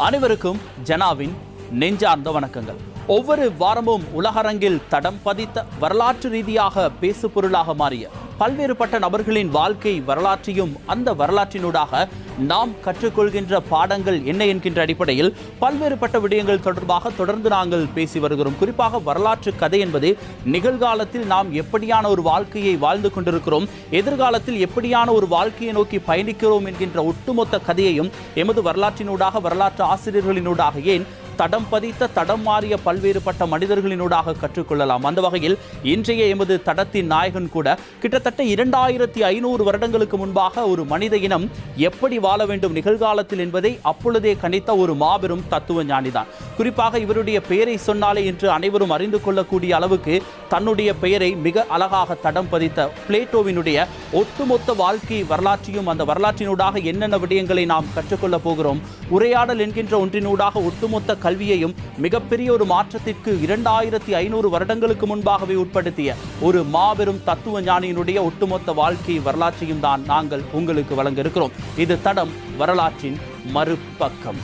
அனைவருக்கும் ஜனாவின் நெஞ்சார்ந்த வணக்கங்கள். ஒவ்வொரு வாரமும் உலகரங்கில் தடம் பதித்த வரலாற்று ரீதியாக பேசுபொருளாக மாறிய பல்வேறுபட்ட நபர்களின் வாழ்க்கை வரலாற்றையும் அந்த வரலாற்றினூடாக நாம் கற்றுக்கொள்கின்ற பாடங்கள் என்ன என்கின்ற அடிப்படையில் பல்வேறுபட்ட விடயங்கள் தொடர்பாக தொடர்ந்து நாங்கள் பேசி வருகிறோம். குறிப்பாக வரலாற்று கதை என்பது நிகழ்காலத்தில் நாம் எப்படியான ஒரு வாழ்க்கையை வாழ்ந்து கொண்டிருக்கிறோம், எதிர்காலத்தில் எப்படியான ஒரு வாழ்க்கையை நோக்கி பயணிக்கிறோம் என்கின்ற ஒட்டுமொத்த கதையையும் எமது வரலாற்றினூடாக வரலாற்று ஆசிரியர்களினூடாக ஏன் தடம் பதித்த தடம் மாறிய பல்வேறுபட்ட மனிதர்களினூடாக கற்றுக்கொள்ளலாம். அந்த வகையில் இன்றைய எமது தடத்தின் நாயகன் கூட கிட்டத்தட்ட 2500 வருடங்களுக்கு முன்பாக ஒரு மனித இனம் எப்படி வாழ வேண்டும் நிகழ்காலத்தில் என்பதை அப்பொழுதே கணித்த ஒரு மாபெரும் தத்துவ ஞானிதான். குறிப்பாக இவருடைய பெயரை சொன்னாலே இன்று அனைவரும் அறிந்து கொள்ளக்கூடிய அளவுக்கு தன்னுடைய பெயரை மிக அழகாக தடம் பதித்த பிளேட்டோவினுடைய ஒட்டுமொத்த வாழ்க்கை வரலாற்றையும் அந்த வரலாற்றினூடாக என்னென்ன விடயங்களை நாம் கற்றுக்கொள்ளப் போகிறோம், உரையாடல் என்கின்ற ஒன்றினூடாக ஒட்டுமொத்த கல்வியையும் மிகப்பெரிய ஒரு மாற்றத்திற்கு 2500 வருடங்களுக்கு முன்பாகவே உட்படுத்திய ஒரு மாபெரும் தத்துவ ஞானியினுடைய ஒட்டுமொத்த வாழ்க்கை வரலாற்றையும் தான் நாங்கள் உங்களுக்கு வழங்க இருக்கிறோம். இது தடம் வரலாற்றின் மறுபக்கம்.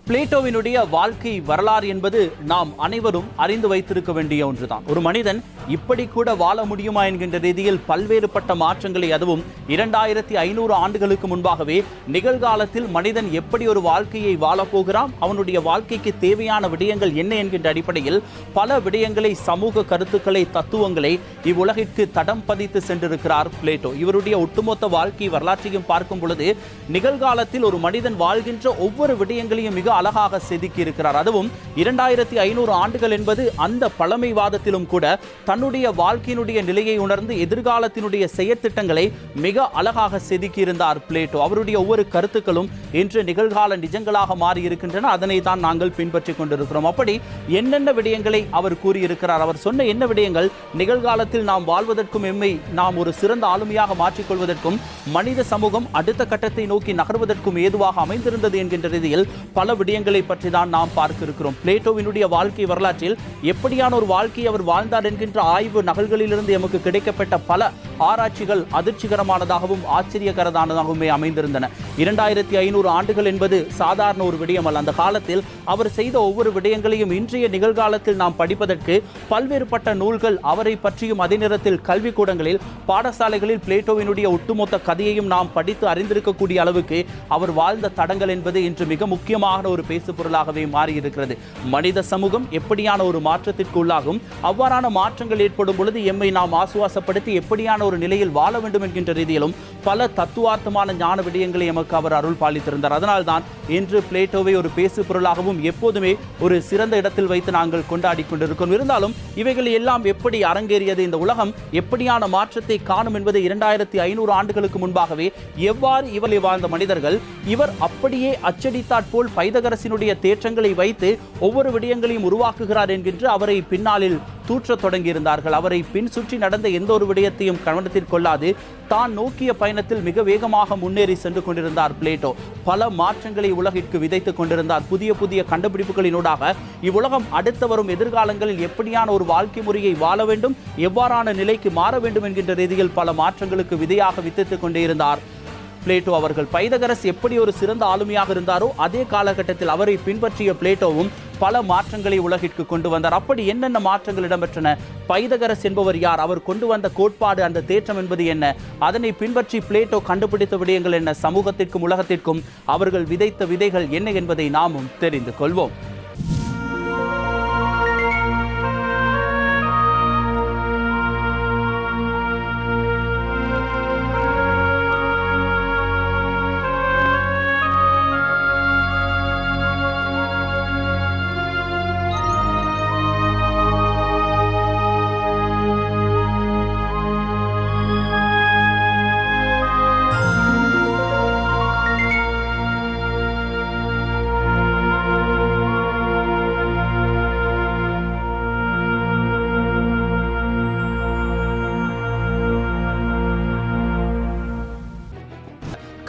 பிளேட்டோவினுடைய வாழ்க்கை வரலாறு என்பது நாம் அனைவரும் அறிந்து வைத்திருக்க வேண்டிய ஒன்றுதான். ஒரு மனிதன் இப்படி கூட வாழ முடியுமா என்கின்ற ரீதியில் பல்வேறுபட்ட மாற்றங்களை, அதுவும் 2500 ஆண்டுகளுக்கு முன்பாகவே நிகழ்காலத்தில் மனிதன் எப்படி ஒரு வாழ்க்கையை வாழப்போகிறான், அவனுடைய வாழ்க்கைக்கு தேவையான விடயங்கள் என்ன என்கின்ற அடிப்படையில் பல விடயங்களை, சமூக கருத்துக்களை, தத்துவங்களை இவ்வுலகிற்கு தடம் பதித்து சென்றிருக்கிறார் பிளேட்டோ. இவருடைய ஒட்டுமொத்த வாழ்க்கை வரலாற்றையும் பார்க்கும் பொழுது நிகழ்காலத்தில் ஒரு மனிதன் வாழ்கின்ற ஒவ்வொரு விடயங்களையும் மிக அழகாக செதுக்கி இருக்கிறார். அதுவும் 2500 ஆண்டுகள் என்பது அந்த பழமைவாதத்திலும் கூட தன்னுடைய வாழ்க்கையினுடைய நிலையை உணர்ந்து எதிர்காலத்தினுடைய செயற்திட்டங்களை மிக அழகாக செதுக்கி இருந்தார் பிளேட்டோ. அவருடைய ஒவ்வொரு கருத்துக்களும் இன்று நிகழ்கால நிஜங்களாக மாறி இருக்கின்றன. அதனை தான் நாங்கள் பின்பற்றிக் கொண்டிருக்கிறோம். அப்படி என்னென்ன விடயங்களை அவர் கூறியிருக்கிறார், அவர் சொன்ன என்ன விடயங்கள் நிகழ்காலத்தில் நாம் வாழ்வதற்கும், எம்மை நாம் ஒரு சிறந்த ஆளுமையாக மாற்றிக்கொள்வதற்கும், மனித சமூகம் அடுத்த கட்டத்தை நோக்கி நகர்வதற்கும் ஏதுவாக அமைந்திருந்தது என்கின்ற ரீதியில் பல விடயங்களை பற்றி தான் நாம் பார்க்க இருக்கிறோம். பிளேட்டோவினுடைய வாழ்க்கை வரலாற்றில் எப்படியான ஒரு வாழ்க்கையை அவர் வாழ்ந்தார் என்கின்ற ஆய்வு நகல்களிலிருந்து எமக்கு கிடைக்கப்பட்ட பல ஆராய்ச்சிகள் அதிர்ச்சிகரமானதாகவும் ஆச்சரியகரமானதாகவும் அமைந்திருந்தன. 2500 ஆண்டுகள் என்பது சாதாரண ஒரு விடயம் அல்ல. அந்த காலத்தில் அவர் செய்த ஒவ்வொரு விடயங்களையும் இன்றைய நிகழ்காலத்தில் நாம் படிப்பதற்கு பல்வேறுபட்ட நூல்கள் அவரை பற்றியும், அதே நேரத்தில் கல்விக்கூடங்களில், பாடசாலைகளில் பிளேட்டோவினுடைய ஒட்டுமொத்த கதையையும் நாம் படித்து அறிந்திருக்கக்கூடிய அளவுக்கு அவர் வாழ்ந்த தடங்கள் என்பது இன்று மிக முக்கியமான ஒரு பேசு பொருளாகவே மாறியிருக்கிறது. மனித சமூகம் எப்படியான ஒரு மாற்றத்திற்கு உள்ளாகும், அவ்வாறான மாற்றங்கள் ஏற்படும் பொழுது எம்மை நாம் ஆசுவாசப்படுத்தி எப்படியான ஒரு நிலையில் வாழ வேண்டும் என்கின்ற ரீதியிலும் பல தத்துவார்த்தமான ஞான விடயங்களை எமக்கு அவர் அருள் பாலித்திருந்தார். அதனால்தான் இன்று பிளேட்டோவை ஒரு பேசு பொருளாகவும் எப்போதுமே ஒரு சிறந்த இடத்தில் வைத்து நாங்கள் கொண்டாடி கொண்டிருக்கிறோம். இருந்தாலும் இவைகள் எல்லாம் எப்படி அரங்கேறியது, இந்த உலகம் எப்படியான மாற்றத்தை காணும் என்பதை 2500 ஆண்டுகளுக்கு முன்பாகவே எவ்வாறு இவரை வாழ்ந்த மனிதர்கள் இவர் அப்படியே அச்சடித்தாற் போல் பைதகரசினுடைய தேற்றங்களை வைத்து ஒவ்வொரு விடயங்களையும் உருவாக்குகிறார் என்கின்ற அவரை பின்னாளில் தூற்றத் தொடங்கியிருந்தார்கள். அவரை பின் சுற்றி நடந்த எந்த ஒரு விடயத்தையும் கவனத்தில் கொள்ளாது தான் நோக்கிய பயணத்தில் மிக வேகமாக முன்னேறி சென்று கொண்டிருந்தார் பிளேட்டோ. பல மாற்றங்களை உலகிற்கு விதைத்துக் கொண்டிருந்தார். புதிய புதிய கண்டுபிடிப்புகளினூடாக இவ்வுலகம் அடுத்து வரும் எதிர்காலங்களில் எப்படியான ஒரு வாழ்க்கை முறையை வாழ வேண்டும், எவ்வாறான நிலைக்கு மாற வேண்டும் என்கின்ற ரீதியில் பல மாற்றங்களுக்கு விதையாக வித்தித்துக் கொண்டே இருந்தார் பிளேட்டோ அவர்கள். பைதகரஸ் எப்படி ஒரு சிறந்த ஆளுமையாக இருந்தாரோ அதே காலகட்டத்தில் அவரை பின்பற்றிய பிளேட்டோவும் பல மாற்றங்களை உலகிற்கு கொண்டு வந்தார். அப்படி என்னென்ன மாற்றங்கள் இடம்பெற்றன, பைதகரஸ் என்பவர் யார், அவர் கொண்டு வந்த கோட்பாடு, அந்த தேற்றம் என்பது என்ன, அதனை பின்பற்றி பிளேட்டோ கண்டுபிடித்த விடயங்கள் என்ன, சமூகத்திற்கும் உலகத்திற்கும் அவர்கள் விதைத்த விதைகள் என்ன என்பதை நாமும் தெரிந்து கொள்வோம்.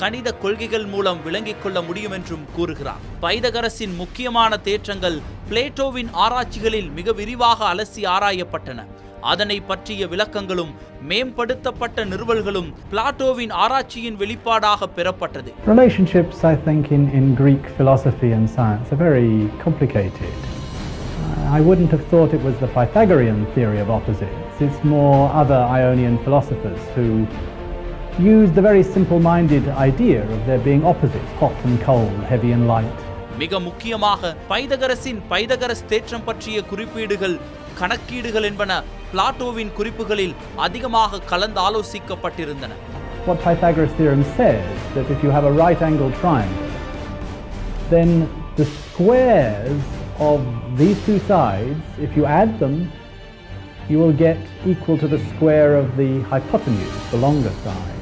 கணித கொள்கைகள் மூலம் விளங்கிக் கொள்ள முடியும் என்றும் கூறுகிறார். பைதகரஸின் முக்கியமான தேற்றங்கள் பிளேட்டோவின் ஆராய்ச்சிகளில் மிக விரிவாக அலசி ஆராயப்பட்டன. அதனை பற்றிய விளக்கங்களும் மேம்படுத்தப்பட்ட நிறுவல்களும் பிளாட்டோவின் ஆராய்ச்சியின் வெளிப்பாடாக பெறப்பட்டது. Relationships, I think, in Greek philosophy and science are very complicated. I wouldn't have thought it was the Pythagorean theory of opposites. It's more other Ionian philosophers who used the very simple-minded idea of there being opposites, hot and cold, heavy and light. மிக முக்கியமாக பைதகரஸ் தேற்றம் பற்றிய குறிப்பீடுகள் கணக்கீடுகள் என்பன பிளாட்டோவின் குறிப்புகளில் அதிகமாக கலந்து ஆலோசிக்கப்பட்டிருந்தன. What Pythagoras theorem says that if you have a right angle triangle, then the squares of these two sides, if you add them, you will get equal to the square of the hypotenuse, the longer side.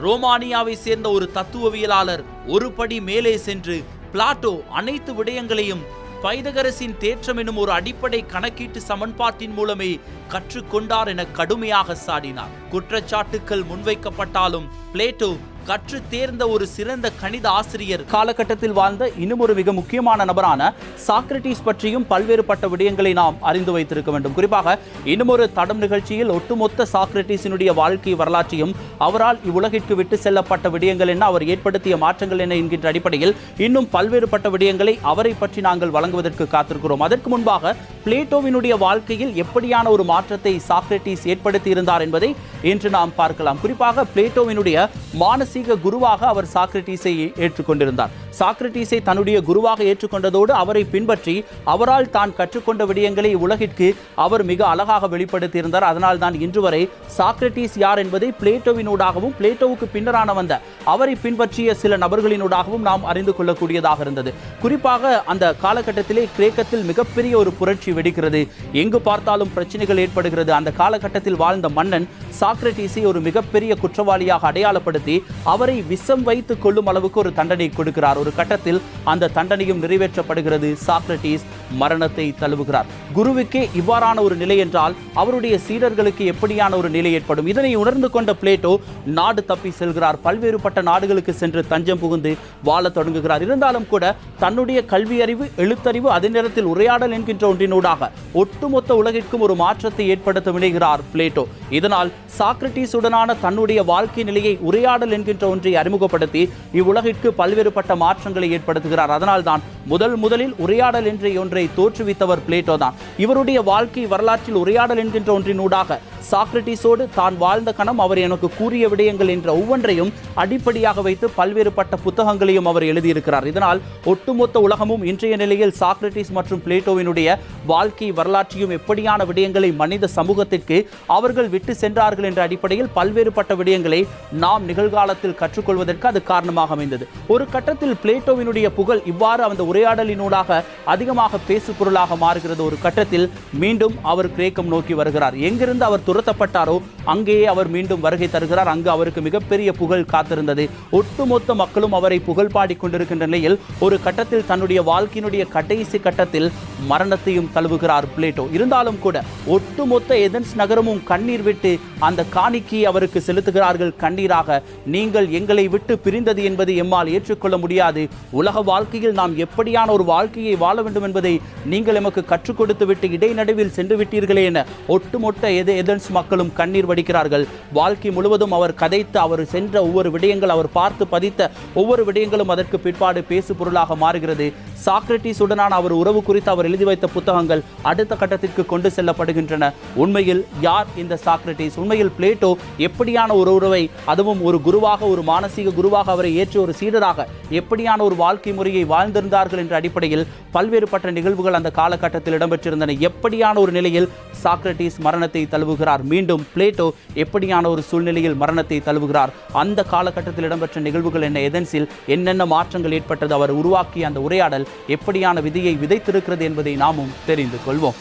ரோமானியாவை சேர்ந்த ஒரு தத்துவவியலாளர் ஒரு படி மேலே சென்று Plato அனைத்து விடயங்களையும் பைதகரஸின் தேற்றம் எனும் ஒரு அடிப்படை கணக்கீட்டு சமன்பாட்டின் மூலமே கற்றுக்கொண்டார் என கடுமையாக சாடினார். குற்றச்சாட்டுக்கள் முன்வைக்கப்பட்டாலும் பிளேட்டோ கற்று தேர்ந்த ஒரு சிறந்த கணித ஆசிரியர். காலகட்டத்தில் வாழ்ந்த இன்னும் ஒரு மிக முக்கியமான நபரான சாக்ரட்டிஸ் பற்றியும் பல்வேறுபட்ட விடயங்களை நாம் அறிந்து வைத்திருக்க வேண்டும். குறிப்பாக இன்னும் ஒரு தடம் நிகழ்ச்சியில் ஒட்டுமொத்த சாக்ரட்டிஸினுடைய வாழ்க்கை வரலாற்றையும் அவரால் இவ்வுலகிற்கு விட்டு செல்லப்பட்ட விடயங்கள் என்ன, அவர் ஏற்படுத்திய மாற்றங்கள் என்ன என்கின்ற அடிப்படையில் இன்னும் பல்வேறுபட்ட விடயங்களை அவரை பற்றி நாங்கள் வழங்குவதற்கு காத்திருக்கிறோம். அதற்கு முன்பாக பிளேட்டோவினுடைய வாழ்க்கையில் எப்படியான ஒரு மாற்றத்தை சாக்ரட்டிஸ் ஏற்படுத்தி இருந்தார் என்பதை இன்று நாம் பார்க்கலாம். குறிப்பாக பிளேட்டோவினுடைய மானசீக குருவாக அவர் சாக்ரட்டிஸை ஏற்றுக்கொண்டிருந்தார். சாக்ரட்டிஸை தன்னுடைய குருவாக ஏற்றுக்கொண்டதோடு அவரை பின்பற்றி அவரால் தான் கற்றுக்கொண்ட விடயங்களை உலகிற்கு அவர் மிக அழகாக வெளிப்படுத்தியிருந்தார். அதனால் தான் இன்று வரை சாக்ரட்டிஸ் யார் என்பதை பிளேட்டோவினூடாகவும் பிளேட்டோவுக்கு பின்னரான வந்த அவரை பின்பற்றிய சில நபர்களினூடாகவும் நாம் அறிந்து கொள்ளக்கூடியதாக இருந்தது. குறிப்பாக அந்த காலகட்டத்திலே கிரேக்கத்தில் மிகப்பெரிய ஒரு புரட்சி வெடிக்கிறது. எங்கு பார்த்தாலும் பிரச்சனைகள் ஏற்படுகிறது. அந்த காலகட்டத்தில் வாழ்ந்த மன்னன் சாக்ரட்டிஸை ஒரு மிகப்பெரிய குற்றவாளியாக அடையாளப்படுத்தி அவரை விஷம் வைத்துக் கொள்ளும் அளவுக்கு ஒரு தண்டனை கொடுக்கிறார். ஒரு கட்டத்தில் அந்த தண்டனையும் நிறைவேற்றப்படுகிறது. சாக்ரட்டிஸ் மரணத்தை தழுவுகிறார். குருவுக்கே இவ்வாறான ஒரு நிலை என்றால் அவருடைய சீடர்களுக்கு எப்படியான ஒரு நிலை ஏற்படும்? இதனை உணர்ந்து கொண்ட பிளேட்டோ நாடு தப்பி செல்கிறார். பல்வேறுபட்ட நாடுகளுக்கு சென்று தஞ்சம் புகுந்து வாழ தொடங்குகிறார். இருந்தாலும் கூட தன்னுடைய கல்வி அறிவு, எழுத்தறிவு, அதே நேரத்தில் உரையாடல் என்கின்ற ஒன்றினூடாக ஒட்டுமொத்த உலகிற்கும் ஒரு மாற்றத்தை ஏற்படுத்த விளைகிறார் பிளேட்டோ. இதனால் சாக்ரட்டிஸுடனான தன்னுடைய வாழ்க்கை நிலையை உரையாடல் என்கின்ற ஒன்றை அறிமுகப்படுத்தி இவ்வுலகிற்கு பல்வேறுபட்ட மாற்றங்களை ஏற்படுத்துகிறார். அதனால் தான் முதலில் உரையாடல் என்ற ஒன்றை தோற்றுவித்தவர் பிளேட்டோ தான். இவருடைய வாழ்க்கை வரலாற்றில் உரையாடல் என்கின்ற ஒன்றினூடாக சாக்ரட்டிஸோடு தான் வாழ்ந்த கணம், அவர் எனக்கு கூறிய விடயங்கள் என்ற ஒவ்வொன்றையும் அடிப்படையாக வைத்து பல்வேறுபட்ட புத்தகங்களையும் அவர் எழுதியிருக்கிறார். இதனால் ஒட்டுமொத்த உலகமும் இன்றைய நிலையில் சாக்ரட்டிஸ் மற்றும் பிளேட்டோவினுடைய வாழ்க்கை வரலாற்றையும் எப்படியான விடயங்களை மனித சமூகத்திற்கு அவர்கள் விட்டு சென்றார்கள் என்ற அடிப்படையில் பல்வேறுபட்ட விடயங்களை நாம் நிகழ்காலத்தில் கற்றுக்கொள்வதற்கு அது காரணமாக அமைந்தது. ஒரு கட்டத்தில் பிளேட்டோவினுடைய புகழ் இவ்வாறு அந்த உரையாடலினூடாக அதிகமாக பேசு பொருளாக மாறுகிறது. ஒரு கட்டத்தில் மீண்டும் அவர் கிரேக்கம் நோக்கி வருகிறார். எங்கிருந்து அவர் துரத்தப்பட்டாரோ அங்கேயே அவர் மீண்டும் வருகை தருகிறார். அங்கு அவருக்கு மிகப்பெரிய புகழ் காத்திருந்தது. ஒட்டுமொத்த மக்களும் அவரை புகழ் பாடிக் கொண்டிருக்கின்ற நிலையில் ஒரு கட்டத்தில் தன்னுடைய வாழ்க்கையினுடைய கடைசி கட்டத்தில் மரணத்தையும் தழுவுகிறார் பிளேட்டோ. இருந்தாலும் கூட ஒட்டுமொத்த ஏதென்ஸ் நகரமும் கண்ணீர் விட்டு அந்த காணிக்கையை அவருக்கு செலுத்துகிறார்கள் கண்ணீராக. நீங்கள் எங்களை விட்டு பிரிந்தது என்பது எம்மால் ஏற்றுக்கொள்ள முடியாது. உலக வாழ்க்கையில் நாம் எப்படியான ஒரு வாழ்க்கையை வாழ வேண்டும் என்பதை நீங்கள் எமக்கு கற்றுக் கொடுத்து விட்டு இடைநடுவில் சென்று விட்டீர்களே என ஒட்டுமொத்த ஏதென்ஸ் மக்களும் கண்ணீர் வடிக்கிறார்கள். வாழ்க்கை முழுவதும் அவர் கதைத்த, அவர் சென்ற ஒவ்வொரு விடயங்கள், அவர் பார்த்து பதித்த ஒவ்வொரு விடயங்களும் அதற்கு பிற்பாடு பேசு பொருளாக மாறுகிறது. சாக்ரட்டிஸ் உடனான அவர் உறவு குறித்து அவர் எழுதி வைத்த புத்தகங்கள் அடுத்த கட்டத்திற்கு கொண்டு செல்லப்படுகின்றன. உண்மையில் யார் இந்த சாக்ரட்டிஸ்? உண்மையில் பிளேட்டோ எப்படியான ஒரு உறவை, அதுவும் ஒரு குருவாக, ஒரு மானசீக குருவாக அவரை ஏற்ற ஒரு சீடராக எப்படியான ஒரு வாழ்க்கை முறையை வாழ்ந்திருந்தார்கள் என்ற அடிப்படையில் பல்வேறுபட்ட நிகழ்வுகள் அந்த காலகட்டத்தில் இடம்பெற்றிருந்தன. எப்படியான ஒரு நிலையில் சாக்ரட்டிஸ் மரணத்தை தழுவுகிறார்? மீண்டும் பிளேட்டோ எப்படியான ஒரு சூழ்நிலையில் மரணத்தை தழுவுகிறார்? அந்த காலகட்டத்தில் இடம்பெற்ற நிகழ்வுகள் என்ன, ஏதென்ஸில் என்னென்ன மாற்றங்கள் ஏற்பட்டது, அவர் உருவாக்கிய அந்த உரையாடல் எப்படியான விதியை விதைத்திருக்கிறது என்பதை நாமும் தெரிந்து கொள்வோம்.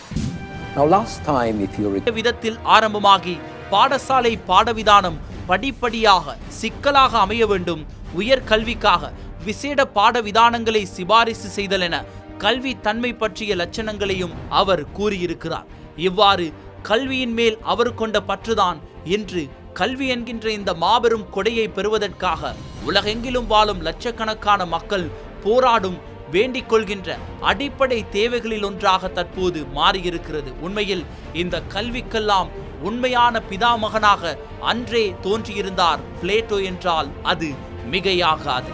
விதத்தில் ஆரம்பமாகி பாடசாலை பாடவிதானம் படிப்படியாக சிக்கலாக அமைய வேண்டும். உயர்கல்விக்காக விசேட பாடவிதானங்களை சிபாரிசு செய்தல் என கல்வி தன்மை பற்றிய லட்சணங்களையும் அவர் கூறியிருக்கிறார். இவ்வாறு கல்வியின் மேல் அவர் கொண்ட பற்றுதான் இன்று கல்வி என்கின்ற இந்த மாபெரும் கொடையை பெறுவதற்காக உலகெங்கிலும் வாழும் லட்சக்கணக்கான மக்கள் போராடும் வேண்டிக் கொள்கின்ற அடிப்படை தேவைகளில் ஒன்றாக தற்போது மாறியிருக்கிறது. உண்மையில் இந்த கல்விக்கெல்லாம் உண்மையான பிதாமகனாக அன்றே தோன்றியிருந்தார் பிளேட்டோ என்றால் அது மிகையாகாது.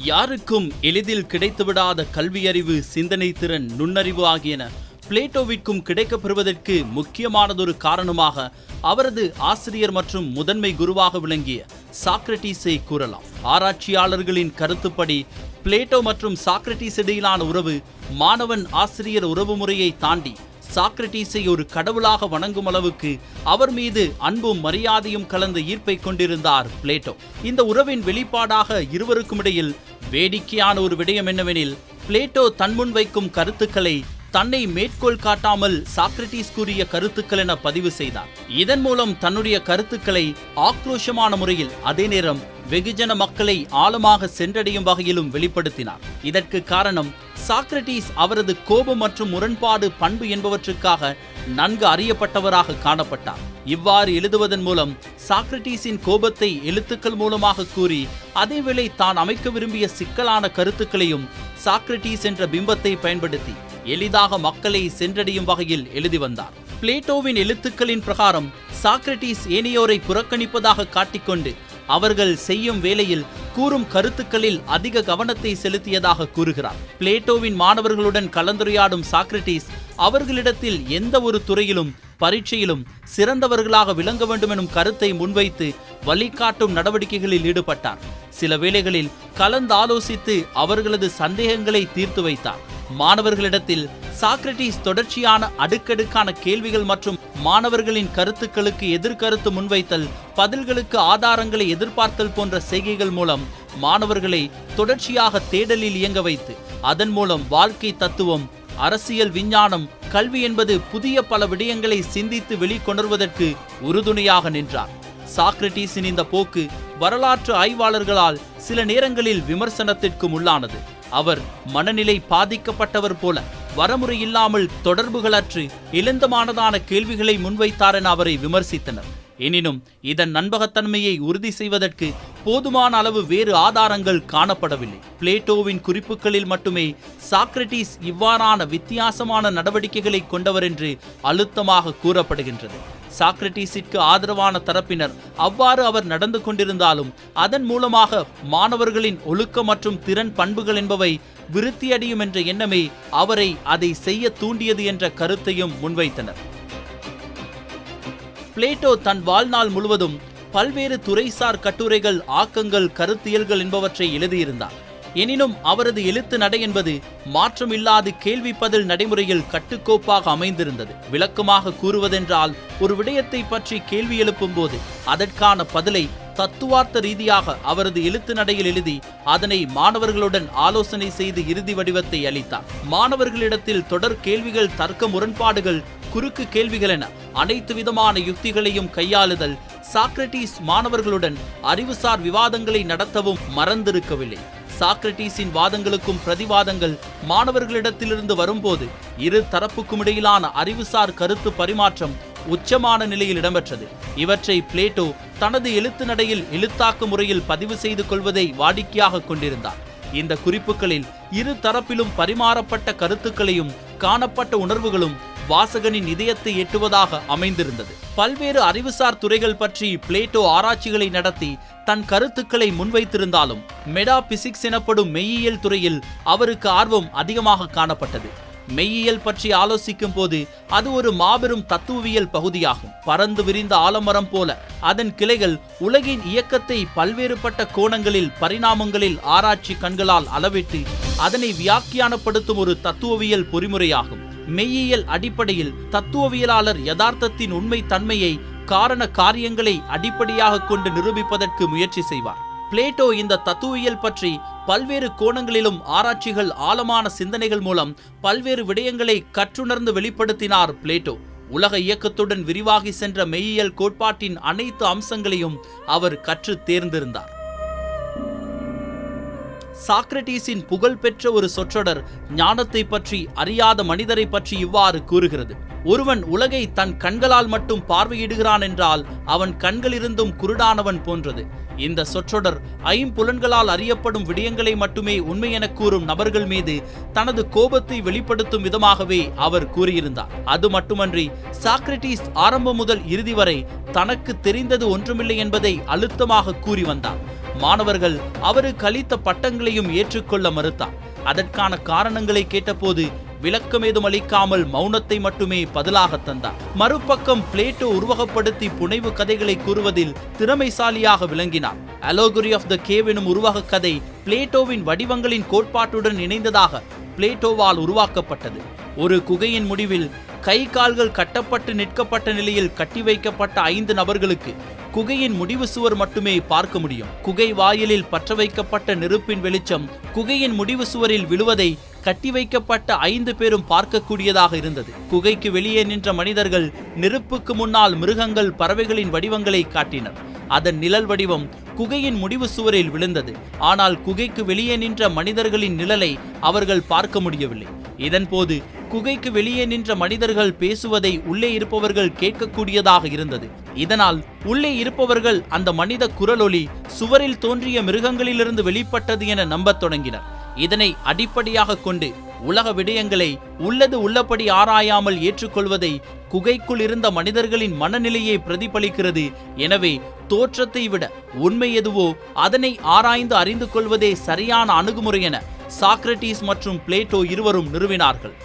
யாருக்கும் எளிதில் கிடைத்துவிடாத கல்வியறிவு, சிந்தனை திறன், நுண்ணறிவு ஆகியன பிளேட்டோவிற்கும் கிடைக்கப்பெறுவதற்கு முக்கியமானதொரு காரணமாக அவரது ஆசிரியர் மற்றும் முதன்மை குருவாக விளங்கிய சாக்ரடீஸை கூறலாம். ஆராய்ச்சியாளர்களின் கருத்துப்படி பிளேட்டோ மற்றும் சாக்ரடீஸ் இடையிலான உறவு மாணவன் ஆசிரியர் உறவு முறையை தாண்டி சாக்ரடீஸை ஒரு கடவுளாக வணங்கும் அளவுக்கு அவர் மீது அன்பும் மரியாதையும் கலந்த ஈர்ப்பை கொண்டிருந்தார் பிளேட்டோ. இந்த உறவின் வெளிப்பாடாக இருவருக்கும் இடையில் வேடிக்கையான ஒரு விடயம் என்னவெனில், பிளேட்டோ தன்முன் வைக்கும் கருத்துக்களை தன்னை மேற்கோள் காட்டாமல் சாக்ரடீஸ் கூறிய கருத்துக்கள் என பதிவு செய்தார். இதன் மூலம் தன்னுடைய கருத்துக்களை ஆக்ரோஷமான முறையில், அதே நேரம் வெகுஜன மக்களை ஆழமாக சென்றடையும் வகையிலும் வெளிப்படுத்தினார். இதற்கு காரணம் சாக்ரடீஸ் அவரது கோபம் மற்றும் முரண்பாடு பண்பு என்பவற்றுக்காக நன்கு அறியப்பட்டவராக காணப்பட்டார். இவ்வாறு எழுதுவதன் மூலம் சாக்ரடீஸின் கோபத்தை எழுத்துக்கள் மூலமாக கூறி, அதேவேளை தான் அமைக்க விரும்பிய சிக்கலான கருத்துக்களையும் சாக்ரடீஸ் என்ற பிம்பத்தை பயன்படுத்தி எளிதாக மக்களை சென்றடையும் வகையில் எழுதி வந்தார். பிளேட்டோவின் எழுத்துக்களின் பிரகாரம் சாக்ரடீஸ் ஏனையோரை புறக்கணிப்பதாக காட்டிக்கொண்டு அவர்கள் செய்யும் வேளையில் கூறும் கருத்துக்களில் அதிக கவனத்தை செலுத்தியதாக கூறுகிறார். பிளேட்டோவின் மாணவர்களுடன் கலந்துரையாடும் சாக்ரடீஸ் அவர்களிடத்தில் எந்த ஒரு துறையிலும் பரீட்சையிலும் சிறந்தவர்களாக விளங்க வேண்டும் எனும் கருத்தை முன்வைத்து வழிகாட்டும் நடவடிக்கைகளில் ஈடுபட்டார். சில வேளைகளில் கலந்தாலோசித்து அவர்களது சந்தேகங்களை தீர்த்து வைத்தார். மாணவர்களிடத்தில் சாக்ரடீஸ் தொடர்ச்சியான அடுக்கடுக்கான கேள்விகள் மற்றும் மாணவர்களின் கருத்துக்களுக்கு எதிர்கருத்து முன்வைத்தல், பதில்களுக்கு ஆதாரங்களை எதிர்பார்த்தல் போன்ற செய்கைகள் மூலம் மாணவர்களை தொடர்ச்சியாக தேடலில் இயங்க வைத்து அதன் மூலம் வாழ்க்கை தத்துவம், அரசியல், விஞ்ஞானம், கல்வி என்பது புதிய பல விடயங்களை சிந்தித்து வெளிக்கொணர்வதற்கு உறுதுணையாக நின்றார். சாக்ரடீஸின் இந்த போக்கு வரலாற்று ஆய்வாளர்களால் சில நேரங்களில் விமர்சனத்திற்கும் உள்ளானது. அவர் மனநிலை பாதிக்கப்பட்டவர் போல வரமுறை இல்லாமல் தொடர்புகளற்று இளந்தமானதான கேள்விகளை முன்வைத்தார் என அவரை விமர்சித்தனர். எனினும் இதன் நம்பகத்தன்மையை உறுதி செய்வதற்கு போதுமான அளவு வேறு ஆதாரங்கள் காணப்படவில்லை. பிளேட்டோவின் குறிப்புகளில் மட்டுமே சாக்ரடீஸ் இவ்வாறான வித்தியாசமான நடவடிக்கைகளை கொண்டவர் என்று அழுத்தமாக கூறப்படுகின்றது. சாக்ரடீஸிற்கு ஆதரவான தரப்பினர் அவ்வாறு அவர் நடந்து கொண்டிருந்தாலும் அதன் மூலமாக மாணவர்களின் ஒழுக்க மற்றும் திறன் பண்புகள் என்பவை விருத்தியடையும் என்ற எண்ணமே அவரை அதை செய்ய தூண்டியது என்ற கருத்தையும் முன்வைத்தனர். பிளேட்டோ தன் வாழ்நாள் முழுவதும் பல்வேறு துறைசார் கட்டுரைகள், ஆக்கங்கள், கருத்தியல்கள் என்பவற்றை எழுதியிருந்தார். எனினும் அவரது எழுத்து நடை என்பது மாற்றமில்லாது கேள்வி பதில் நடைமுறையில் கட்டுக்கோப்பாக அமைந்திருந்தது. விளக்கமாக கூறுவதென்றால், ஒரு விடயத்தை பற்றி கேள்வி எழுப்பும் போது அதற்கான பதிலை தத்துவார்த்த ரீதியாக அவரது எழுத்து நடையில் எழுதி அதனை மாணவர்களுடன் ஆலோசனை செய்து இறுதி வடிவத்தை அளித்தார். மாணவர்களிடத்தில் தொடர் கேள்விகள், தர்க்க முரண்பாடுகள், குறுக்கு கேள்விகள் என அனைத்து விதமான யுக்திகளையும் கையாளுதல் சாக்ரடீஸ் மாணவர்களுடன் அறிவுசார் விவாதங்களை நடத்தவும் மறந்திருக்கவில்லை. சாக்ரடீஸின் வாதங்களுக்கும் பிரதிவாதங்கள் மாணவர்களிடத்திலிருந்து வரும்போது இரு தரப்புக்கும் இடையிலான அறிவுசார் கருத்து பரிமாற்றம் உச்சமான நிலையில் இடம்பெற்றது. இவற்றை பிளேட்டோ தனது எழுத்து நடையில் எழுத்தாக்கு முறையில் பதிவு செய்து கொள்வதை வாடிக்கையாக கொண்டிருந்தார். இந்த குறிப்புகளில் இரு தரப்பிலும் பரிமாறப்பட்ட கருத்துக்களையும் காணப்பட்ட உணர்வுகளும் வாசகனின் இதயத்தை எட்டுவதாக அமைந்திருந்தது. பல்வேறு அறிவுசார் துறைகள் பற்றி பிளேட்டோ ஆராய்ச்சிகளை நடத்தி தன் கருத்துக்களை முன்வைத்திருந்தாலும் மெடாபிசிக்ஸ் எனப்படும் மெய்யியல் துறையில் அவருக்கு ஆர்வம் அதிகமாக காணப்பட்டது. மெய்யியல் பற்றி ஆலோசிக்கும் போது அது ஒரு மாபெரும் தத்துவவியல் பகுதியாகும். பறந்து விரிந்த ஆலமரம் போல அதன் கிளைகள் உலகின் இயக்கத்தை பல்வேறுபட்ட கோணங்களில், பரிணாமங்களில் ஆராய்ச்சி கண்களால் அளவிட்டு அதனை வியாக்கியானப்படுத்தும் ஒரு தத்துவவியல் பொறிமுறையாகும். மெய்யியல் அடிப்படையில் தத்துவவியலாளர் யதார்த்தத்தின் உண்மை தன்மையை, காரண காரியங்களை அடிப்படையாக கொண்டு நிரூபிப்பதற்கு முயற்சி செய்வார். பிளேட்டோ இந்த தத்துவியல் பற்றி பல்வேறு கோணங்களிலும் ஆராய்ச்சிகள், ஆழமான சிந்தனைகள் மூலம் பல்வேறு விடயங்களை கற்றுணர்ந்து வெளிப்படுத்தினார். பிளேட்டோ உலக இயக்கத்துடன் விரிவாகி சென்ற மெய்யியல் கோட்பாட்டின் அனைத்து அம்சங்களையும் அவர் கற்று தேர்ந்திருந்தார். சாக்ரடீஸின் புகழ்பெற்ற ஒரு சொற்றொடர் ஞானத்தை பற்றி அறியாத மனிதரை பற்றி இவ்வாறு கூறுகிறது: ஒருவன் உலகை தன் கண்களால் மட்டும் பார்வையிடுகிறான் என்றால் அவன் கண்களிருந்தும் குருடானவன் போன்றது. இந்த சொற்றொடர் ஐம்புலன்களால் அறியப்படும் விடயங்களை மட்டுமே உண்மை என கூறும் நபர்கள் மீது தனது கோபத்தை வெளிப்படுத்தும் விதமாகவே அவர் கூறியிருந்தார். அது மட்டுமன்றி சாக்ரட்டிஸ் ஆரம்பம் முதல் இறுதி வரை தனக்கு தெரிந்தது ஒன்றுமில்லை என்பதை அழுத்தமாக கூறி வந்தார். மாணவர்கள் அவருக்கு அளித்த பட்டங்களையும் ஏற்றுக்கொள்ள மறுத்தார். அதற்கான காரணங்களை கேட்டபோது விளக்கம் ஏதும் அளிக்காமல் மௌனத்தை மட்டுமே பதிலாக தந்தார். மறுபக்கம் பிளேட்டோ உருவகப்படுத்தி புனைவு கதைகளை கூறுவதில் திறமைசாலியாக விளங்கினார். அலோகரி ஆஃப் த கேவ் எனும் உருவக கதை பிளேட்டோவின் வடிவங்களின் கோட்பாட்டுடன் இணைந்ததாக பிளேட்டோவால் உருவாக்கப்பட்டது. ஒரு குகையின் முடிவில் கை கால்கள் கட்டப்பட்டு நிற்கப்பட்ட நிலையில் கட்டி வைக்கப்பட்ட 5 நபர்களுக்கு குகையின் முடிவு சுவர் மட்டுமே பார்க்க முடியும். குகை வாயிலில் பற்ற வைக்கப்பட்ட நெருப்பின் வெளிச்சம் குகையின் முடிவு சுவரில் விழுவதை கட்டி வைக்கப்பட்ட 5 பேரும் பார்க்கக்கூடியதாக இருந்தது. குகைக்கு வெளியே நின்ற மனிதர்கள் நெருப்புக்கு முன்னால் மிருகங்கள், பறவைகளின் வடிவங்களை காட்டினர். அதன் நிழல் வடிவம் குகையின் முடிவு சுவரில் விழுந்தது. ஆனால் குகைக்கு வெளியே நின்ற மனிதர்களின் நிழலை அவர்கள் பார்க்க முடியவில்லை. இதன்போது குகைக்கு வெளியே நின்ற மனிதர்கள் பேசுவதை உள்ளே இருப்பவர்கள் கேட்கக்கூடியதாக இருந்தது. இதனால் உள்ளே இருப்பவர்கள் அந்த மனித குரலொலி சுவரில் தோன்றிய மிருகங்களிலிருந்து வெளிப்பட்டது என நம்பத் தொடங்கினர். இதனை அடிப்படையாக கொண்டு உலக விடயங்களை உள்ளது உள்ளபடி ஆராயாமல் ஏற்றுக்கொள்வதை குகைக்குள் இருந்த மனிதர்களின் மனநிலையை பிரதிபலிக்கிறது. எனவே தோற்றத்தை விட உண்மை எதுவோ அதனை ஆராய்ந்து அறிந்து கொள்வதே சரியான அணுகுமுறை என சாக்ரட்டிஸ் மற்றும் பிளேட்டோ இருவரும் நிறுவினார்கள்.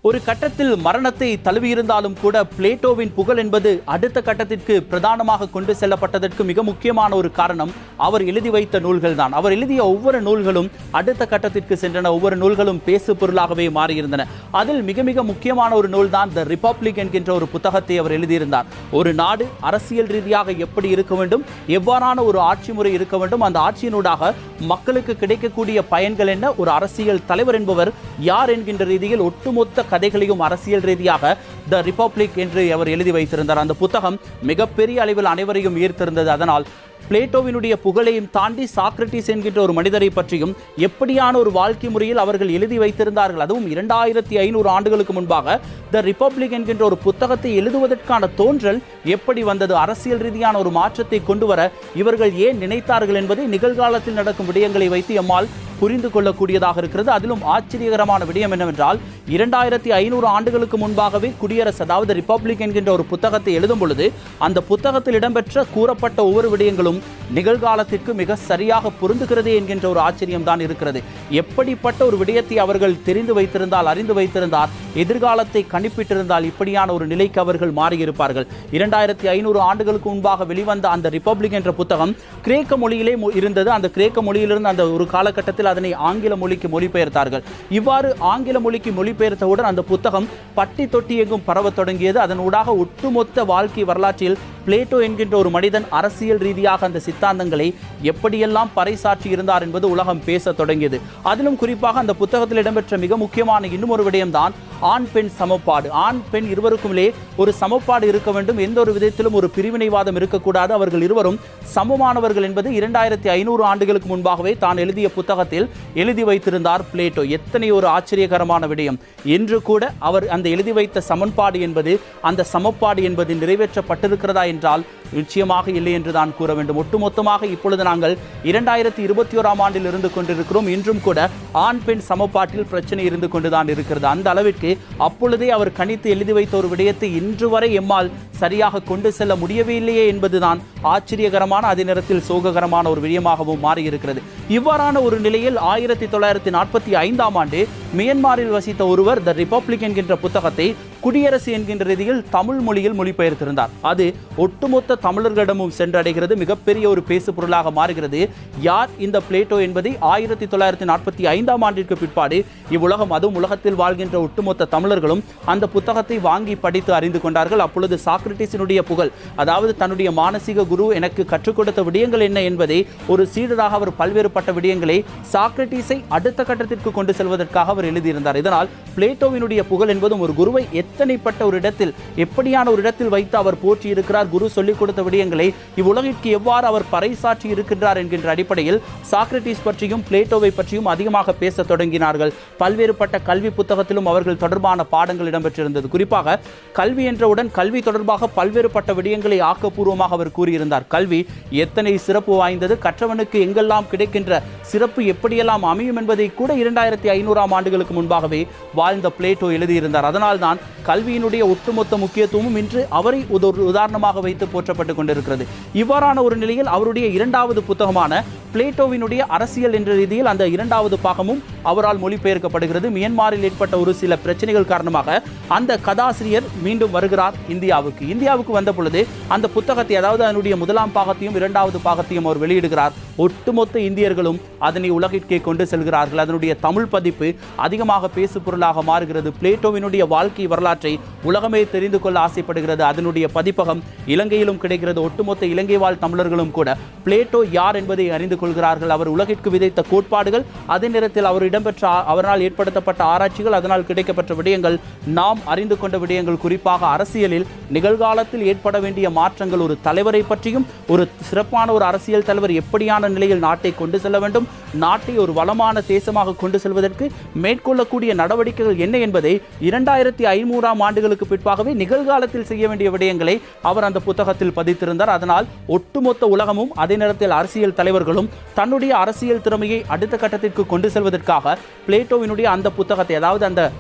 ஒரு கட்டத்தில் மரணத்தை தழுவியிருந்தாலும் கூட பிளேட்டோவின் புகழ் என்பது அடுத்த கட்டத்திற்கு பிரதானமாக கொண்டு செல்லப்பட்டதற்கு மிக முக்கியமான ஒரு காரணம் அவர் எழுதி வைத்த நூல்கள் தான். அவர் எழுதிய ஒவ்வொரு நூல்களும் அடுத்த கட்டத்திற்கு சென்றன. ஒவ்வொரு நூல்களும் பேசு பொருளாகவே மாறியிருந்தன. அதில் மிக மிக முக்கியமான ஒரு நூல் தான் த ரிபப்ளிக் என்கின்ற ஒரு புத்தகத்தை அவர் எழுதியிருந்தார். ஒரு நாடு அரசியல் ரீதியாக எப்படி இருக்க வேண்டும், எவ்வாறான ஒரு ஆட்சி முறை இருக்க வேண்டும், அந்த ஆட்சியினூடாக மக்களுக்கு கிடைக்கக்கூடிய பயன்கள் என்ன, ஒரு அரசியல் தலைவர் என்பவர் யார் என்கின்ற ரீதியில் ஒட்டுமொத்த கதைகளையும் அரசியல் ரீதியாக த ரிபப்ளிக் என்று அவர் எழுதி வைத்திருந்தார். அந்த புத்தகம் மிகப்பெரிய அளவில் அனைவரையும் ஈர்த்திருந்தது. அதனால் பிளேட்டோவினுடைய புகழையும் தாண்டி சாக்ரட்டிஸ் என்கின்ற ஒரு மனிதரை பற்றியும் எப்படியான ஒரு வாழ்க்கை முறையில் அவர்கள் எழுதி வைத்திருந்தார்கள். அதுவும் 2500 ஆண்டுகளுக்கு முன்பாக த ரிபப்ளிக் என்கின்ற ஒரு புத்தகத்தை எழுதுவதற்கான தோன்றல் எப்படி வந்தது, அரசியல் ரீதியான ஒரு மாற்றத்தை கொண்டு வர இவர்கள் ஏன் நினைத்தார்கள் என்பதை நிகழ்காலத்தில் நடக்கும் விடயங்களை வைத்து எம்மால் புரிந்து கொள்ளக்கூடியதாக இருக்கிறது. அதிலும் ஆச்சரியகரமான விடயம் என்னவென்றால் 2500 ஆண்டுகளுக்கு முன்பாகவே குடியரசு, அதாவது ரிபப்ளிக் என்கின்ற ஒரு புத்தகத்தை எழுதும் பொழுது அந்த புத்தகத்தில் இடம்பெற்ற கூறப்பட்ட ஒவ்வொரு விடயங்களும் நிகழ்காலத்திற்கு மிக சரியாக பொருந்துகிறது என்கின்ற ஒரு ஆச்சரியம் தான் இருக்கிறது. எப்படிப்பட்ட ஒரு விடயத்தை அவர்கள் தெரிந்து வைத்திருந்தால், அறிந்து வைத்திருந்தால், எதிர்காலத்தை கணிப்பிட்டிருந்தால் இப்படியான ஒரு நிலைக்கு அவர்கள் மாறியிருப்பார்கள். 2500 ஆண்டுகளுக்கு முன்பாக வெளிவந்த அந்த ரிபப்ளிக் என்ற புத்தகம் கிரேக்க மொழியிலே இருந்தது. அந்த கிரேக்க மொழியிலிருந்து அந்த ஒரு காலகட்டத்தில் அதனை ஆங்கில மொழிக்கு மொழிபெயர்த்தார்கள். இவ்வாறு ஆங்கில மொழிக்கு மொழிபெயர்த்தவுடன் அந்த புத்தகம் பட்டி தொட்டி எங்கும் பரவத் தொடங்கியது. அதனூடாக ஒட்டுமொத்த வாழ்க்கை வரலாற்றில் பிளேட்டோ என்கின்ற ஒரு மனிதன் அரசியல் ரீதியாக அந்த சித்தாந்தங்களை எப்படியெல்லாம் பறைசாற்றி இருந்தார் என்பது உலகம் பேச தொடங்கியது. அதிலும் குறிப்பாக அந்த புத்தகத்தில் இடம்பெற்ற மிக முக்கியமான இன்னும் ஒரு விடயம்தான் ஆண் பெண் சமப்பாடு. ஆண் பெண் இருவருக்குமே ஒரு சமப்பாடு இருக்க வேண்டும், எந்த ஒரு விதத்திலும் ஒரு பிரிவினைவாதம் இருக்கக்கூடாது, அவர்கள் இருவரும் சமமானவர்கள் என்பது 2500 ஆண்டுகளுக்கு முன்பாகவே தான் எழுதிய புத்தகத்தில் எழுதி வைத்திருந்தார் பிளேட்டோ. எத்தனை ஒரு ஆச்சரியகரமான விடயம்! என்று கூட அவர் அந்த எழுதி வைத்த சமன்பாடு என்பது, அந்த சமப்பாடு என்பது நிறைவேற்றப்பட்டிருக்கிறதா என்றால் நிச்சயமாக இல்லை என்று தான் கூற வேண்டும். ஒட்டுமொத்தமாக இப்பொழுது நாங்கள் 2021ஆம் ஆண்டில் இருந்து கொண்டிருக்கிறோம். இன்றும் கூட ஆண் பெண் சமப்பாட்டில் பிரச்சனை இருந்து கொண்டுதான் இருக்கிறது. அந்த அளவிற்கு அப்பொழுதே அவர் கணித்து எழுதி வைத்த ஒரு விடயத்தை இன்று வரை எம்மால் சரியாக கொண்டு செல்ல முடியவே இல்லையே என்பதுதான் ஆச்சரியகரமான, அதே நேரத்தில் சோககரமான ஒரு விடயமாகவும் மாறியிருக்கிறது. இவ்வாறான ஒரு நிலையில் 1945ஆம் ஆண்டு மியன்மாரில் வசித்த ஒருவர் த ரிபப்ளிக் என்கின்ற புத்தகத்தை குடியரசு என்கின்ற ரீதியில் தமிழ் மொழியில் மொழிபெயர்த்திருந்தார். அது ஒட்டுமொத்த தமிழர்களிடமும் சென்றடைகிறது, மிகப்பெரிய ஒரு பேசு பொருளாக மாறுகிறது. யார் இந்த பிளேட்டோ என்பதை 1945ஆம் ஆண்டிற்கு பிற்பாடு இவ்வுலகம், அதுவும் உலகத்தில் வாழ்கின்ற ஒட்டுமொத்த தமிழர்களும் அந்த புத்தகத்தை வாங்கி படித்து அறிந்து கொண்டார்கள். அப்பொழுது சாக்ரட்டிஸினுடைய புகழ், அதாவது தன்னுடைய மானசீக குரு எனக்கு கற்றுக் கொடுத்த விடயங்கள் என்ன என்பதை ஒரு சீடராக அவர் பல்வேறுபட்ட விடயங்களை சாக்ரட்டிஸை அடுத்த கட்டத்திற்கு கொண்டு செல்வதற்காக அவர் எழுதியிருந்தார். இதனால் பிளேட்டோவினுடைய புகழ் என்பதும் ஒரு குருவை எத்தனைப்பட்ட ஒரு இடத்தில், எப்படியான ஒரு இடத்தில் வைத்து அவர் போற்றி இருக்கிறார், குரு சொல்லிக் கொடுத்த விடயங்களை இவ்வுலகிற்கு எவ்வாறு அவர் பறைசாற்றி இருக்கின்றார் என்கின்ற அடிப்படையில் சாக்ரட்டிஸ் பற்றியும் பிளேட்டோவை பற்றியும் அதிகமாக பேச தொடங்கினார்கள். பல்வேறுபட்ட கல்வி புத்தகத்திலும் அவர்கள் தொடர்பான பாடங்கள் இடம்பெற்றிருந்தது. குறிப்பாக கல்வி என்றவுடன் கல்வி தொடர்பாக பல்வேறுபட்ட விடயங்களை ஆக்கப்பூர்வமாக அவர் கூறியிருந்தார். கல்வி எத்தனை சிறப்பு வாய்ந்தது, கற்றவனுக்கு எங்கெல்லாம் கிடைக்கின்ற சிறப்பு எப்படியெல்லாம் அமையும் என்பதை கூட 2500 ஆண்டுகளுக்கு முன்பாகவே வாழ்ந்த பிளேட்டோ எழுதியிருந்தார். அதனால்தான் கல்வியினுடைய ஒட்டுமொத்த முக்கியத்துவமும் இன்று அவரை ஒரு உதாரணமாக வைத்து போற்றப்பட்டுக் கொண்டிருக்கிறது. இவ்வாறான ஒரு நிலையில் அவருடைய இரண்டாவது புத்தகமான பிளேட்டோவினுடைய அரசியல் என்ற ரீதியில் அந்த இரண்டாவது பாகமும் அவரால் மொழிபெயர்க்கப்படுகிறது. மியன்மாரில் ஏற்பட்ட ஒரு சில பிரச்சனைகள் காரணமாக அந்த கதாசிரியர் மீண்டும் வருகிறார் இந்தியாவுக்கு வந்த பொழுது அந்த புத்தகத்தை, அதாவது அதனுடைய முதலாம் பாகத்தையும் இரண்டாவது பாகத்தையும் அவர் வெளியிடுகிறார். ஒட்டுமொத்த இந்தியர்களும் அதனை உலகிற்கே கொண்டு செல்கிறார்கள். அதனுடைய தமிழ் பதிப்பு அதிகமாக பேசு பொருளாக மாறுகிறது. பிளேட்டோவினுடைய வாழ்க்கை வரலாற்றை உலகமே தெரிந்து கொள்ள ஆசைப்படுகிறது. அதனுடைய பதிப்பகம் இலங்கையிலும் கிடைக்கிறது. ஒட்டுமொத்த இலங்கை வாழ் தமிழர்களும் கூட பிளேட்டோ யார் என்பதை அறிந்து கொள்கிறார்கள். அவர் உலகிற்கு விதைத்த கோட்பாடுகள், அதே நேரத்தில் அவர் இடம்பெற்ற அவரால் ஏற்படுத்தப்பட்ட ஆராய்ச்சிகள், அதனால் கிடைக்கப்பட்ட விடயங்கள், நாம் அறிந்து கொண்ட விடயங்கள், குறிப்பாக அரசியலில் நிகழ்காலத்தில் ஏற்பட வேண்டிய மாற்றங்கள், ஒரு தலைவரை பற்றியும், ஒரு சிறப்பான ஒரு அரசியல் தலைவர் எப்படியான நிலையில் நாட்டை கொண்டு செல்ல வேண்டும், நாட்டை ஒரு வளமான தேசமாக கொண்டு செல்வதற்கு மேற்கொள்ளக்கூடிய நடவடிக்கைகள் என்ன என்பதை 2500 ஆண்டுகளுக்கு பிற்பாகவே நிகழ்காலத்தில் செய்ய வேண்டிய விடயங்களை அவர் அந்த புத்தகத்தில் பதித்திருந்தார். அதனால் ஒட்டுமொத்த உலகமும், அதே நேரத்தில் அரசியல் தலைவர்களும் தன்னுடைய அரசியல் திறமையை அடுத்த கட்டத்திற்கு கொண்டு செல்வதற்காக பிளேட்டோவினுடைய அந்த புத்தகத்தை, அதாவது அந்த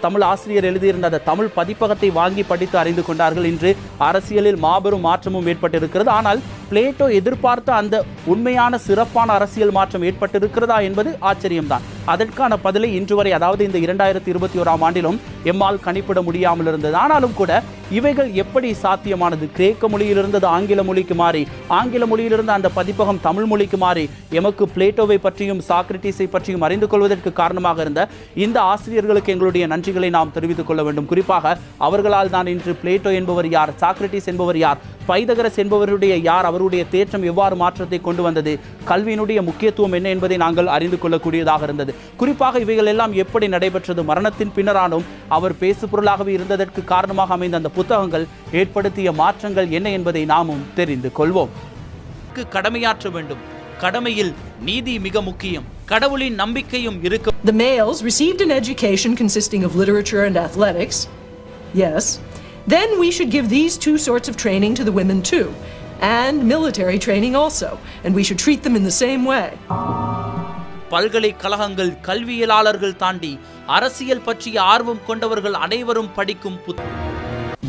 தமிழ் ஆசிரியர் எழுதியிருந்த அந்த தமிழ் பதிப்பகத்தை வாங்கி படித்து அறிந்து கொண்டார்கள். இன்று அரசியலில் மாபெரும் மாற்றமும் ஏற்பட்டிருக்கிறது. ஆனால் பிளேட்டோ எதிர்பார்த்த அந்த உண்மையான சிறப்பான அரசியல் மாற்றம் ஏற்பட்டிருக்கிறதா என்பது ஆச்சரியம்தான். அதற்கான பதிலை இன்று வரை, அதாவது இந்த 2021 ஆண்டிலும் எம்மால் கணிப்பிட முடியாமல் இருந்தது. ஆனாலும் கூட இவைகள் எப்படி சாத்தியமானது? கிரேக்க மொழியிலிருந்து ஆங்கில மொழிக்கு மாறி, ஆங்கில மொழியிலிருந்து அந்த பதிப்பகம் தமிழ் மொழிக்கு மாறி எமக்கு பிளேட்டோவை பற்றியும் சாக்ரட்டிஸை பற்றியும் அறிந்து கொள்வதற்கு காரணமாக இருந்த இந்த ஆசிரியர்களுக்கு எங்களுடைய நன்றிகளை நாம் தெரிவித்துக் கொள்ள வேண்டும். குறிப்பாக அவர்களால் தான் இன்று பிளேட்டோ என்பவர் யார், சாக்ரட்டிஸ் என்பவர் யார், பைதகரஸ் என்பவருடைய யார், அவருடைய தேற்றம் எவ்வாறு மாற்றத்தை கொண்டு வந்தது, கல்வியினுடைய முக்கியத்துவம் என்ன என்பதை நாங்கள் அறிந்து கொள்ளக்கூடியதாக இருந்தது. குறிப்பாக இவைகள் எல்லாம் எப்படி நடைபெற்றது, மரணத்தின் பின்னரானும் அவர் பேசு பொருளாகவே இருந்ததற்கு காரணமாக அமைந்த அந்த புத்தகங்கள் ஏற்படுத்திய மாற்றங்கள் என்ன என்பதை நாமும் தெரிந்து கொள்வோம். கடமையாற்ற வேண்டும், கடமையில் நீதி மிக முக்கியம், கடவுளின் நம்பிக்கையும் இருக்கும். The males received an education consisting of literature and athletics. Yes. Then we should give these two sorts of training to the women too, and military training also, and we should treat them in the same way. பல்கலைக்கழகங்கள், கல்வியலாளர்கள் தாண்டி அரசியல் பற்றிய ஆர்வம் கொண்டவர்கள் அனைவரும் படிக்கும்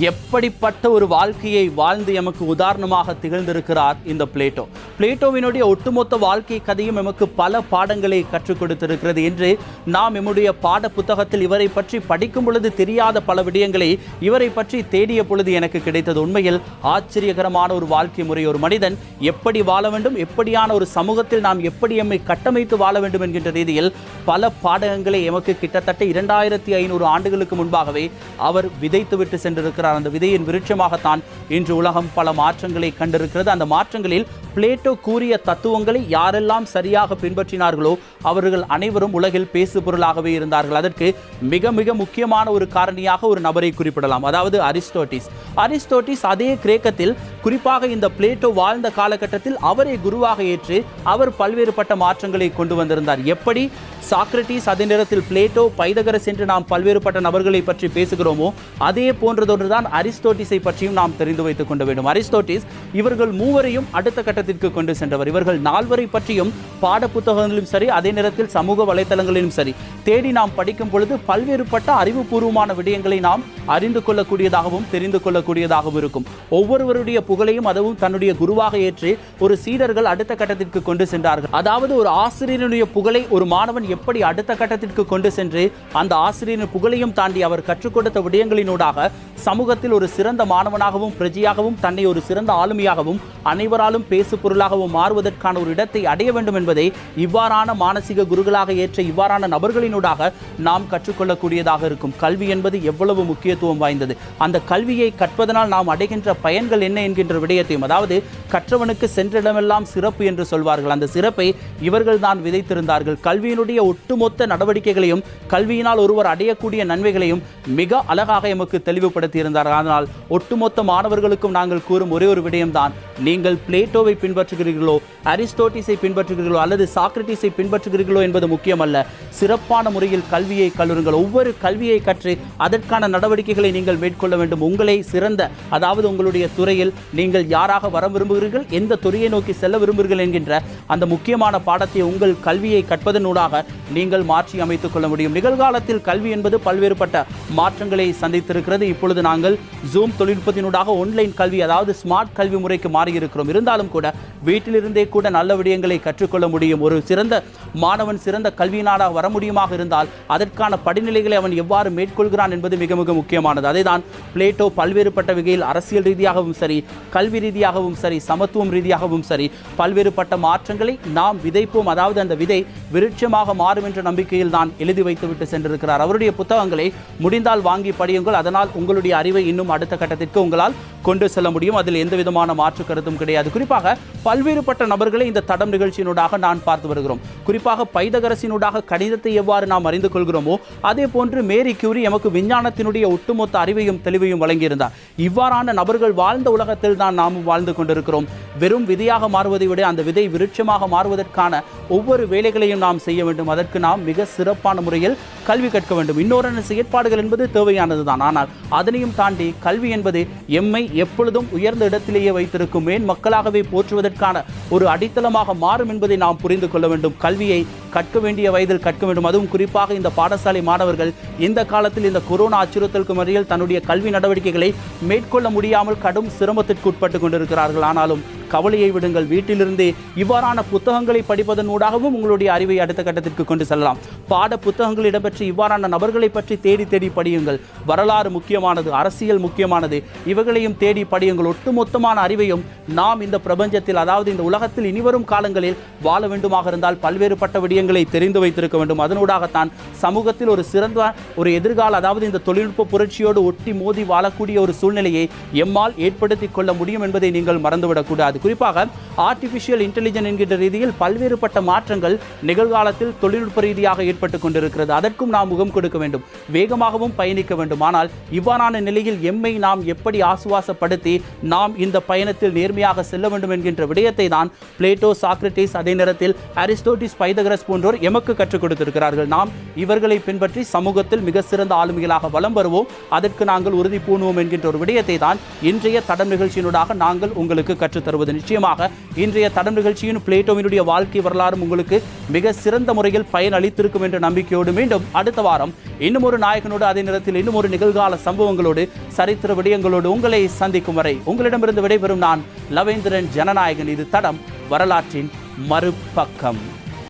எப்படிப்பட்ட ஒரு வாழ்க்கையை வாழ்ந்து எமக்கு உதாரணமாக திகழ்ந்திருக்கிறார் இந்த பிளேட்டோ. பிளேட்டோவினுடைய ஒட்டுமொத்த வாழ்க்கை கதையும் எமக்கு பல பாடங்களை கற்றுக் கொடுத்திருக்கிறது. என்று நாம் எம்முடைய பாட புத்தகத்தில் இவரை பற்றி படிக்கும் பொழுது தெரியாத பல விடயங்களை இவரை பற்றி தேடிய பொழுது எனக்கு கிடைத்தது. உண்மையில் ஆச்சரியகரமான ஒரு வாழ்க்கை முறை. ஒரு மனிதன் எப்படி வாழ வேண்டும், எப்படியான ஒரு சமூகத்தில் நாம் எப்படி எம்மை கட்டமைத்து வாழ வேண்டும் என்கின்ற ரீதியில் பல பாடங்களை எமக்கு கிட்டத்தட்ட 2500 ஆண்டுகளுக்கு முன்பாகவே அவர் விதைத்துவிட்டு சென்றிருக்கிறார். அந்த விதையின் விருட்சமாகத்தான் இன்று உலகம் பல மாற்றங்களை கண்டிருக்கிறது. அந்த மாற்றங்களில் பிளேட்டோ கூறிய தத்துவங்களை யாரெல்லாம் சரியாக பின்பற்றினார்களோ அவர்கள் அனைவரும் உலகில் பேசு பொருளாகவே இருந்தார்கள். அதற்கு மிக மிக முக்கியமான ஒரு காரணியாக ஒரு நபரை குறிப்பிடலாம், அதாவது அரிஸ்டோட்டிஸ். அதே கிரேக்கத்தில், குறிப்பாக இந்த பிளேட்டோ வாழ்ந்த காலகட்டத்தில் அவரை குருவாக ஏற்று அவர் பல்வேறுபட்ட மாற்றங்களை கொண்டு வந்திருந்தார். எப்படி சாக்ரட்டிஸ், அதே நேரத்தில் பிளேட்டோ, பைதகரஸ் என்று நாம் பல்வேறுபட்ட நபர்களை பற்றி பேசுகிறோமோ அதே போன்றதொன்றுதான் அரிஸ்டோட்டிஸை பற்றியும் நாம் தெரிந்து வைத்துக் கொள்ள வேண்டும். அரிஸ்டோட்டிஸ் இவர்கள் மூவரையும் அடுத்த கட்டத்திற்கு கொண்டு சென்றவர். இவர்கள் நால்வரை பற்றியும் பாட புத்தகங்களிலும் சரி, அதே நேரத்தில் சமூக வலைத்தளங்களிலும் சரி தேடி நாம் படிக்கும் பொழுது பல்வேறுபட்ட அறிவுபூர்வமான விடயங்களை நாம் அறிந்து கொள்ளக்கூடியதாகவும் தெரிந்து கொள்ளக்கூடியதாகவும் இருக்கும். ஒவ்வொருவருடைய புகழையும் அதுவும் தன்னுடைய குருவாக ஏற்று ஒரு சீடர்கள் அடுத்த கட்டத்திற்கு கொண்டு சென்றார்கள். அதாவது ஒரு ஆசிரியருடைய புகழை ஒரு மாணவன் எப்படி அடுத்த கட்டத்திற்கு கொண்டு சென்று அந்த ஆசிரியரின் புகழையும் தாண்டி அவர் கற்றுக் கொடுத்த விடயங்களினூடாக சமூக சமூகத்தில் ஒரு சிறந்த மாணவனாகவும் பிரஜையாகவும் தன்னை ஒரு சிறந்த ஆளுமையாகவும் அனைவராலும் பேசு பொருளாகவும் மாறுவதற்கான ஒரு இடத்தை அடைய வேண்டும் என்பதை இவ்வாறான மானசீக குருகளாக ஏற்ற இவ்வாறான நபர்களினூடாக நாம் கற்றுக்கொள்ளக்கூடியதாக இருக்கும். கல்வி என்பது எவ்வளவு முக்கியத்துவம் வாய்ந்தது, அந்த கல்வியை கற்பதனால் நாம் அடைகின்ற பயன்கள் என்ன என்கின்ற விடயத்தையும், அதாவது கற்றவனுக்கு சென்ற இடமெல்லாம் சிறப்பு என்று சொல்வார்கள், அந்த சிறப்பை இவர்கள் தான் விதைத்திருந்தார்கள். கல்வியினுடைய ஒட்டுமொத்த நடவடிக்கைகளையும் கல்வியினால் ஒருவர் அடையக்கூடிய நன்மைகளையும் மிக அழகாக எமக்கு தெளிவுபடுத்தி இருந்தார்கள். அதனால் ஒட்டுமொத்த மாணவர்களுக்கும் நாங்கள் கூறும் ஒரே ஒரு விடயம்தான், நீங்கள் பிளேட்டோவை பின்பற்றுகிறீர்களோ, அரிஸ்டோட்டிஸை பின்பற்றுகிறீர்களோ அல்லது சாக்ரட்டிஸை பின்பற்றுகிறீர்களோ என்பது முக்கியமல்ல. சிறப்பான முறையில் கல்வியை கல்லுங்கள். ஒவ்வொரு கல்வியை கற்று அதற்கான நடவடிக்கைகளை நீங்கள் மேற்கொள்ள வேண்டும். உங்களை சிறந்த, அதாவது உங்களுடைய துறையில் நீங்கள் யாராக வர விரும்புகிறீர்கள், எந்த துறையை நோக்கி செல்ல விரும்புகிறீர்கள் என்கின்ற அந்த முக்கியமான பாடத்தை உங்கள் கல்வியை கற்பதனூடாக நீங்கள் மாற்றி அமைத்துக் கொள்ள முடியும். நிகழ்காலத்தில் கல்வி என்பது பல்வேறுபட்ட மாற்றங்களை சந்தித்திருக்கிறது. இப்பொழுது நாங்கள் ஜூம் தொழில்நுட்பத்தினூடாக ஆன்லைன் கல்வி, அதாவது ஸ்மார்ட் கல்வி முறைக்கு மாறியிருக்கிறோம். இருந்தாலும் கூட வீட்டிலிருந்தே கூட நல்ல விடயங்களை கற்றுக்கொள்ள முடியும். ஒரு சிறந்த மாணவன் சிறந்த கல்வியினாடாக வர முடியுமாக இருந்தால் அதற்கான படிநிலைகளை அவன் எவ்வாறு மேற்கொள்கிறான் என்பது மிக மிக முக்கியமானது. அதைதான் பிளேட்டோ பல்வேறுபட்ட வகையில் அரசியல் ரீதியாகவும் சரி, கல்வி ரீதியாகவும் சரி, சமத்துவம் ரீதியாகவும் சரி பல்வேறுபட்ட மாற்றங்களை நாம் விதைப்போம், அதாவது அந்த விதை விருட்சமாக மாறும் என்ற நம்பிக்கையில் தான் எழுதி வைத்துவிட்டு சென்றிருக்கிறார். அவருடைய புத்தகங்களை முடிந்தால் வாங்கி படியுங்கள். அதனால் உங்களுடைய அறிவை இன்னும் அடுத்த கட்டத்திற்கு உங்களால் கொண்டு செல்ல முடியும். அதில் எந்த விதமான மாற்று கருத்தும் கிடையாது. குறிப்பாக பல்வேறுபட்ட நபர்களை இந்த தடம் நிகழ்ச்சியினூடாக நான் பார்த்து வருகிறோம். குறிப்பாக பைதகரசினூடாக கணிதத்தை எவ்வாறு நாம் அறிந்து கொள்கிறோமோ அதே போன்று மேரி கியூரி எமக்கு விஞ்ஞானத்தினுடைய ஒட்டுமொத்த அறிவையும் தெளிவையும் வழங்கியிருந்தார். இவ்வாறான நபர்கள் வாழ்ந்த உலகத்தில் தான் நாமும் வாழ்ந்து கொண்டிருக்கிறோம். வெறும் விதையாக மாறுவதை விட அந்த விதை விருட்சமாக மாறுவதற்கான ஒவ்வொரு வேலைகளையும் நாம் செய்ய வேண்டும். அதற்கு நாம் மிக சிறப்பான முறையில் கல்வி கற்க வேண்டும். இன்னொரு செயற்பாடுகள் என்பது தேவையானது தான். ஆனால் அதனையும் தாண்டி கல்வி என்பது எம்மை எப்பொழுதும் உயர்ந்த இடத்திலேயே வைத்திருக்கும், மேன் மக்களாகவே போற்றுவதற்கான ஒரு அடித்தளமாக மாறும் என்பதை நாம் புரிந்து கொள்ள வேண்டும். கல்வியை கற்க வேண்டிய வயதில் கற்க வேண்டும். அதுவும் குறிப்பாக இந்த பாடசாலை மாணவர்கள் இந்த காலத்தில் இந்த கொரோனா அச்சுறுத்தலுக்கு மத்தியில் தன்னுடைய கல்வி நடவடிக்கைகளை மேற்கொள்ள முடியாமல் கடும் சிரமத்திற்கு உட்பட்டு கொண்டிருக்கிறார்கள். ஆனாலும் கவலையை விடுங்கள், வீட்டிலிருந்தே இவ்வாறான புத்தகங்களை படிப்பதன் ஊடாகவும் உங்களுடைய அறிவை அடுத்த கட்டத்திற்கு கொண்டு செல்லலாம். பாட புத்தகங்கள் இடம்பெற்று இவ்வாறான நபர்களை பற்றி தேடி தேடி படியுங்கள். வரலாறு முக்கியமானது, அரசியல் முக்கியமானது, இவைகளையும் தேடி படியுங்கள். ஒட்டுமொத்தமான அறிவையும் நாம் இந்த பிரபஞ்சத்தில், அதாவது இந்த உலகத்தில் இனிவரும் காலங்களில் வாழ வேண்டுமாக இருந்தால் பல்வேறுபட்ட விடயங்களை தெரிந்து வைத்திருக்க வேண்டும். அதனூடாகத்தான் சமூகத்தில் ஒரு சிறந்த ஒரு எதிர்கால, அதாவது இந்த தொழில்நுட்ப புரட்சியோடு ஒட்டி மோதி வாழக்கூடிய ஒரு சூழ்நிலையை எம்மால் ஏற்படுத்திக் கொள்ள முடியும் என்பதை நீங்கள் மறந்துவிடக்கூடாது. குறிப்பாக ஆர்டிபிஷியல் இன்டெலிஜென்ஸ் என்கின்ற ரீதியில் பல்வேறுபட்ட மாற்றங்கள் நிகழ்காலத்தில் தொழில்நுட்ப ரீதியாக ஏற்பட்டுக் கொண்டிருக்கிறது. அதற்கும் நாம் முகம் கொடுக்க வேண்டும், வேகமாகவும் பயணிக்க வேண்டும். ஆனால் இவ்வாறான நிலையில் எம்மை நாம் எப்படி ஆசுவாசப்படுத்தி நாம் இந்த பயணத்தில் நேர்மையாக செல்ல வேண்டும் என்கின்ற விடயத்தை தான் பிளேட்டோ, சாக்ரட்டிஸ், அதே நேரத்தில் அரிஸ்டோட்டிஸ், பைதகரஸ் போன்றோர் எமக்கு கற்றுக் கொடுத்திருக்கிறார்கள். நாம் இவர்களை பின்பற்றி சமூகத்தில் மிக சிறந்த ஆளுமைகளாக வலம் வருவோம், அதற்கு நாங்கள் உறுதி பூணுவோம் என்கின்ற ஒரு விடயத்தை தான் இன்றைய தடம் நிகழ்ச்சியினூடாக நாங்கள் உங்களுக்கு கற்றுத்தருவது. நிச்சயமாக இன்றைய தடம் நிகழ்ச்சியின் பிளேட்டோவினுடைய வாழ்க்கை வரலாறும் உங்களுக்கு மிக சிறந்த முறையில் பயன் அளித்திருக்கும் என்ற நம்பிக்கையோடு மீண்டும் அடுத்த வாரம் இன்னும் ஒரு நாயகனோடு, அதே நேரத்தில் இன்னும் ஒரு நிகழ்கால சம்பவங்களோடு, சரித்திர விடயங்களோடு உங்களை சந்திக்கும் வரை உங்களிடமிருந்து விடைபெறும் நான் லவேந்திரன் ஜனநாயகன். இது தடம், வரலாற்றின் மறுபக்கம்.